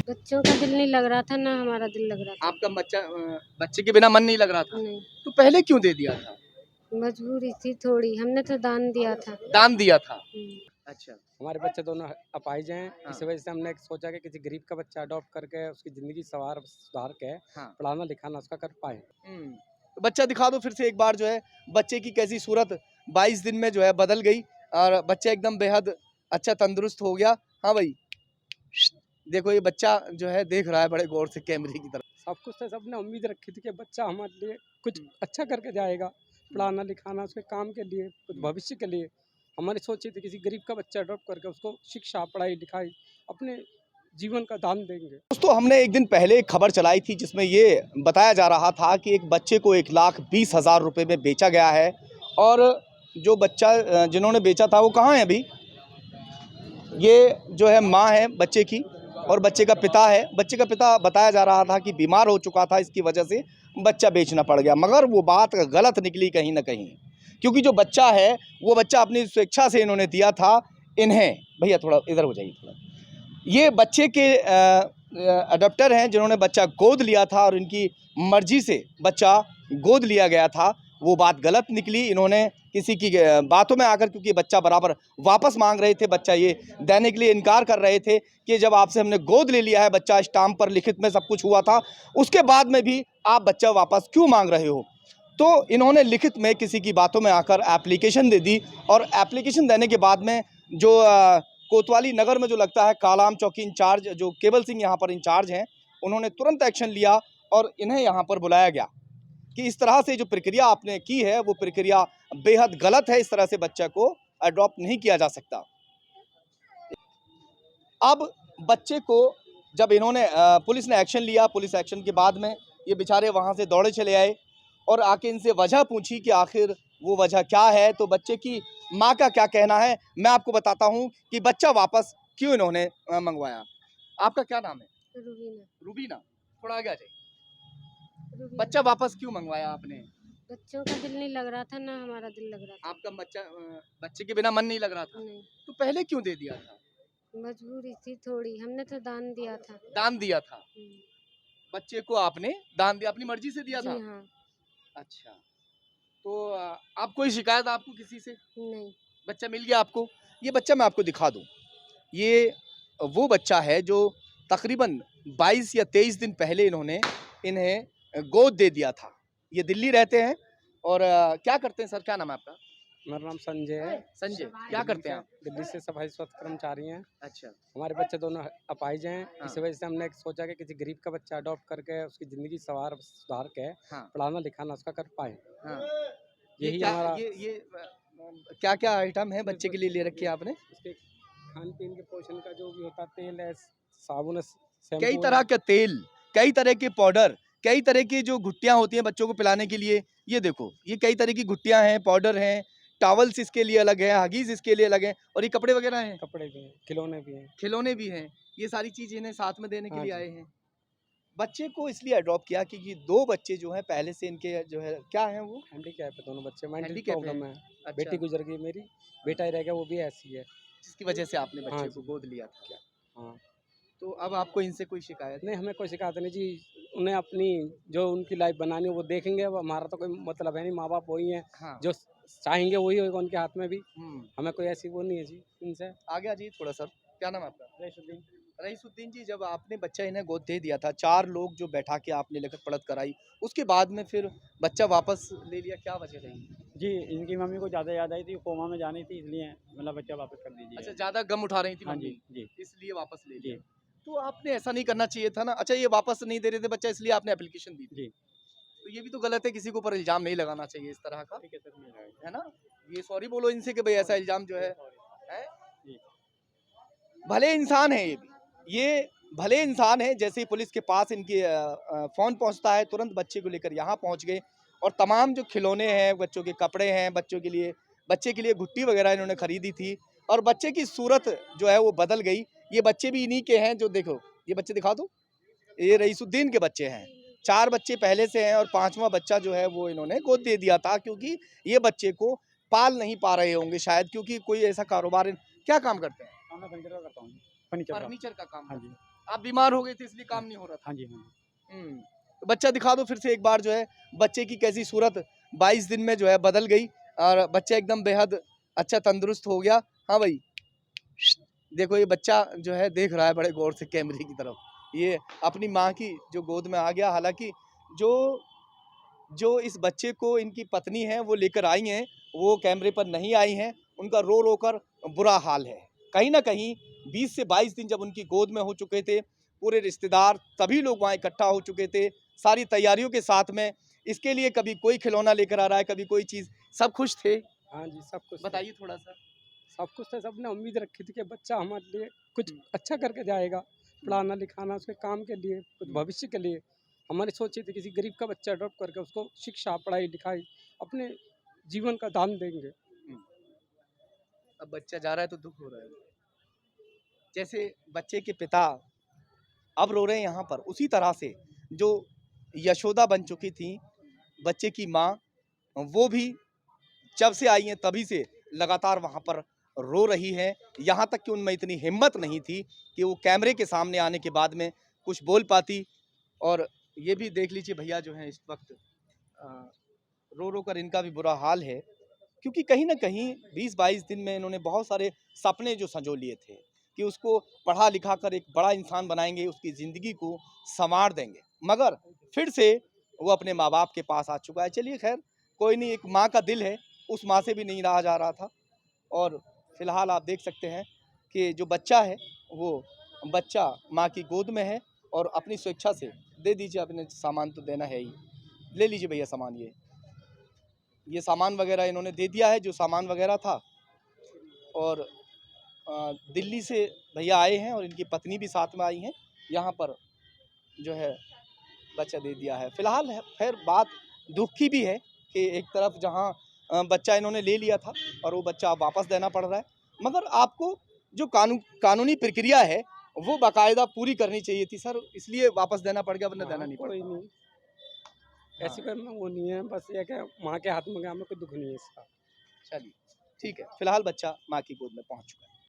बच्चों का दिल नहीं लग रहा था ना, हमारा दिल लग रहा था। आपका बच्चे के बिना मन नहीं लग रहा था? नहीं, तो पहले क्यों दे दिया था? मजबूरी थी थोड़ी, हमने तो दान दिया था। दान दिया था। अच्छा। हमारे बच्चे दोनों अपाहिज हैं। हाँ। इस वजह से हमने सोचा कि किसी गरीब का बच्चा अडॉप्ट करके उसकी ज़िंदगी सुधार के हाँ। पढ़ाना लिखाना उसका कर पाए। तो बच्चा दिखा दो फिर से एक बार जो है बच्चे की कैसी सूरत 22 दिन में जो है बदल गई और बच्चा एकदम बेहद अच्छा तंदुरुस्त हो गया। हाँ भाई, देखो ये बच्चा जो है देख रहा है बड़े गौर से कैमरे की तरफ। सब कुछ तो सबने उम्मीद रखी थी कि बच्चा हमारे लिए कुछ अच्छा करके जाएगा, पढ़ाना लिखाना उसके काम के लिए, कुछ भविष्य के लिए। हमारी सोची थी किसी गरीब का बच्चा अडॉप्ट करके उसको शिक्षा, पढ़ाई लिखाई, अपने जीवन का दान देंगे। दोस्तों, हमने एक दिन पहले एक खबर चलाई थी जिसमें ये बताया जा रहा था कि एक बच्चे को 1,20,000 रुपये में बेचा गया है और जो बच्चा जिन्होंने बेचा था वो कहाँ है अभी? ये जो है माँ है बच्चे की और बच्चे का पिता है। बच्चे का पिता बताया जा रहा था कि बीमार हो चुका था, इसकी वजह से बच्चा बेचना पड़ गया, मगर वो बात गलत निकली कहीं ना कहीं, क्योंकि जो बच्चा है वो बच्चा अपनी स्वेच्छा से इन्होंने दिया था इन्हें। भैया थोड़ा इधर हो जाइए थोड़ा। ये बच्चे के अडॉप्टर हैं जिन्होंने बच्चा गोद लिया था और इनकी मर्जी से बच्चा गोद लिया गया था। वो बात गलत निकली, इन्होंने किसी की बातों में आकर, क्योंकि बच्चा बराबर वापस मांग रहे थे, बच्चा ये देने के लिए इनकार कर रहे थे कि जब आपसे हमने गोद ले लिया है, बच्चा स्टाम्प पर लिखित में सब कुछ हुआ था, उसके बाद में भी आप बच्चा वापस क्यों मांग रहे हो? तो इन्होंने लिखित में किसी की बातों में आकर एप्लीकेशन दे दी और एप्लीकेशन देने के बाद में जो कोतवाली नगर में जो लगता है कालाम चौकी इंचार्ज जो केवल सिंह यहाँ पर इंचार्ज हैं, उन्होंने तुरंत एक्शन लिया और इन्हें यहाँ पर बुलाया गया कि इस तरह से जो प्रक्रिया आपने की है वो प्रक्रिया बेहद गलत है, इस तरह से बच्चा को अडॉप्ट नहीं किया जा सकता। अब बच्चे को जब इन्होंने पुलिस ने एक्शन लिया, पुलिस एक्शन के बाद में ये बेचारे वहाँ से दौड़े चले आए और आके इनसे वजह पूछी कि आखिर वो वजह क्या है, तो बच्चे की माँ का क्या कहना है मैं आपको बताता हूँ कि बच्चा वापस क्यों इन्होंने मंगवाया। आपका क्या नाम है? रूबीना। रूबीना, थोड़ा आगे आ जाइए। रूबीना। बच्चा वापस क्यों मंगवाया आपने? बच्चों का दिल नहीं लग रहा था ना, हमारा दिल लग रहा था। आपका बच्चे के बिना मन नहीं लग रहा था? नहीं, तो पहले क्यों दे दिया था? मजबूरी थी थोड़ी, हमने तो दान दिया था। दान दिया था? बच्चे को आपने दान दिया, अपनी मर्जी से दिया था? जी हाँ। अच्छा, तो आप कोई शिकायत आपको किसी से? नहीं। बच्चा मिल गया आपको? ये बच्चा मैं आपको दिखा दूं, ये वो बच्चा है जो तकरीबन 22 या 23 दिन पहले इन्हें गोद दे दिया था। ये दिल्ली रहते हैं और क्या करते हैं सर? क्या नाम है आपका? मेरा नाम संजय है। संजय, क्या करते हैं आप? दिल्ली से सफाई स्वास्थ्य कर्मचारी हैं। अच्छा। हमारे बच्चे दोनों अपाहिज हैं। हाँ। इस वजह से हमने सोचा कि किसी गरीब का बच्चा अडॉप्ट करके उसकी ज़िंदगी सुधार के हाँ। पढ़ाना लिखाना उसका कर पाए। हाँ। यही हमारा ये क्या क्या आइटम है बच्चे के लिए ले रखे आपने? उसके खान पीन के पोषण का जो भी होता है, तेल है, साबुन है, शैम्पू कई है। तरह का तेल, कई तरह के पाउडर, कई तरह की जो घुट्टियाँ होती हैं बच्चों को पिलाने के लिए, ये देखो ये कई तरह की घुट्टियाँ हैं, पाउडर हैं, टॉवल्स इसके लिए अलग है, हगीज इसके लिए अलग है और ये कपड़े वगैरह हैं, कपड़े भी हैं, खिलौने भी हैं। खिलौने भी हैं। ये सारी चीज़ इन्हें साथ में देने के हाँ लिए जी। आए हैं। बच्चे को इसलिए अडॉप्ट किया क्योंकि 2 बच्चे जो हैं पहले से इनके जो है क्या हैं वो? हैंडीकैप है दोनों बच्चे, मेंटल हैंडीकैप प्रॉब्लम है। है। अच्छा। बेटी गुजर गई मेरी, बेटा ही रह गया, वो भी ऐसी है। जिसकी वजह से आपने हाँ बच्चे जी। को गोद लिया था। हाँ। तो अब आपको इनसे कोई शिकायत? नहीं, हमें कोई शिकायत नहीं जी। उन्हें अपनी जो उनकी लाइफ बनानी है वो देखेंगे, अब हमारा तो कोई मतलब है नहीं, माँ बाप वही हैं। हाँ। जो चाहेंगे वही होगा उनके हाथ में भी। हुँ। हमें कोई ऐसी वो नहीं है जी इनसे। आगे आ जाइए थोड़ा सर। क्या नाम है आपका? रईसुद्दीन। रईसुद्दीन जी, जब आपने बच्चा इन्हें गोद दे दिया था, 4 लोग जो बैठा के आपने लिखत पढ़त कराई, उसके बाद में फिर बच्चा वापस ले लिया, क्या वजह रही? जी, इनकी मम्मी को ज़्यादा याद आई थी, कोमा में जानी थी, इसलिए मतलब बच्चा वापस कर दीजिए। अच्छा, ज़्यादा गम उठा रही थी हाँ मम्मी, जी, जी, इसलिए वापस ले जी, लिया। तो आपने ऐसा नहीं करना चाहिए था ना? अच्छा, ये वापस नहीं दे रहे थे बच्चा इसलिए आपने एप्लीकेशन दी थी। जी। तो ये भी तो गलत है, किसी के ऊपर इल्ज़ाम नहीं लगाना चाहिए इस तरह का, ठीक है सर, मिल जाएगा। है ना? ये सॉरी बोलो इनसे कि भई ऐसा इल्ज़ाम जो है, हैं? जी। भले इंसान हैं ये भले इंसान हैं। जैसे ही पुलिस के पास इनकी फ़ोन पहुंचता है, तुरंत बच्चे को लेकर यहाँ पहुंच गए और तमाम जो खिलौने हैं, बच्चों के कपड़े हैं, बच्चे के लिए गुट्टी वगैरह इन्होंने खरीदी थी और बच्चे की सूरत जो है वो बदल गई। ये बच्चे भी इन्हीं के हैं जो देखो, ये बच्चे दिखा दो, ये रईसुद्दीन के बच्चे हैं। 4 बच्चे पहले से हैं और 5वां बच्चा जो है वो इन्होंने गोद दे दिया था, क्योंकि ये बच्चे को पाल नहीं पा रहे होंगे शायद, क्योंकि कोई ऐसा कारोबार क्या काम करते हैं? हाँ, मैं फर्नीचर का करता हूँ, फर्नीचर का। फर्नीचर का काम हाँ करते जी। हैं। आप बीमार हो गए थे इसलिए काम नहीं हो रहा था। हाँ जी हाँ जी। तो बच्चा दिखा दो फिर से एक बार जो है बच्चे की कैसी सूरत 22 दिन में जो है बदल गई और बच्चा एकदम बेहद अच्छा तंदुरुस्त हो गया। हाँ भाई, देखो ये बच्चा जो है देख रहा है बड़े गौर से कैमरे की तरफ, ये अपनी माँ की जो गोद में आ गया। हालांकि जो जो इस बच्चे को इनकी पत्नी है वो लेकर आई हैं, वो कैमरे पर नहीं आई हैं, उनका रो रो कर बुरा हाल है। कहीं ना कहीं 20 से 22 दिन जब उनकी गोद में हो चुके थे, पूरे रिश्तेदार सभी लोग वहाँ इकट्ठा हो चुके थे, सारी तैयारियों के साथ में। इसके लिए कभी कोई खिलौना लेकर आ रहा है, कभी कोई चीज़, सब खुश थे। हाँ जी, सब कुछ बताइए थोड़ा सा। सब कुछ तो सबने उम्मीद रखी थी कि बच्चा हमारे लिए कुछ अच्छा करके जाएगा, पढ़ाना लिखाना उसके काम के लिए, कुछ भविष्य के लिए। हमारी सोची थी किसी गरीब का बच्चा ड्रॉप करके उसको शिक्षा पढ़ाई लिखाई अपने जीवन का दान देंगे। अब बच्चा जा रहा है तो दुख हो रहा है। जैसे बच्चे के पिता अब रो रहे हैं यहाँ पर, उसी तरह से जो यशोदा बन चुकी थी बच्चे की माँ, वो भी जब से आई हैं तभी से लगातार वहाँ पर रो रही है। यहाँ तक कि उनमें इतनी हिम्मत नहीं थी कि वो कैमरे के सामने आने के बाद में कुछ बोल पाती। और ये भी देख लीजिए भैया जो है इस वक्त रो रो कर इनका भी बुरा हाल है, क्योंकि कहीं ना कहीं 20-22 दिन में इन्होंने बहुत सारे सपने जो संजो लिए थे कि उसको पढ़ा लिखा कर एक बड़ा इंसान बनाएंगे, उसकी ज़िंदगी को संवार देंगे, मगर फिर से वो अपने माँ बाप के पास आ चुका है। चलिए खैर कोई नहीं, एक माँ का दिल है, उस माँ से भी नहीं रहा जा रहा था। और फिलहाल आप देख सकते हैं कि जो बच्चा है वो बच्चा माँ की गोद में है और अपनी स्वेच्छा से दे दीजिए, अपने सामान तो देना है ही, ले लीजिए भैया सामान। ये सामान वगैरह इन्होंने दे दिया है जो सामान वगैरह था। और दिल्ली से भैया आए हैं और इनकी पत्नी भी साथ में आई हैं, यहाँ पर जो है बच्चा दे दिया है। फिलहाल खैर बात दुख की भी है कि एक तरफ जहाँ बच्चा इन्होंने ले लिया था और वो बच्चा अब वापस देना पड़ रहा है, मगर आपको जो कानूनी प्रक्रिया है वो बाकायदा पूरी करनी चाहिए थी सर, इसलिए वापस देना पड़ गया, वरना देना नहीं कोई पड़ता। नहीं, ऐसी कोई वो नहीं है, बस ये कि माँ के हाथ में गया, हमें कोई दुख नहीं है इसका। चलिए ठीक है, फिलहाल बच्चा माँ की गोद में पहुँच चुका है।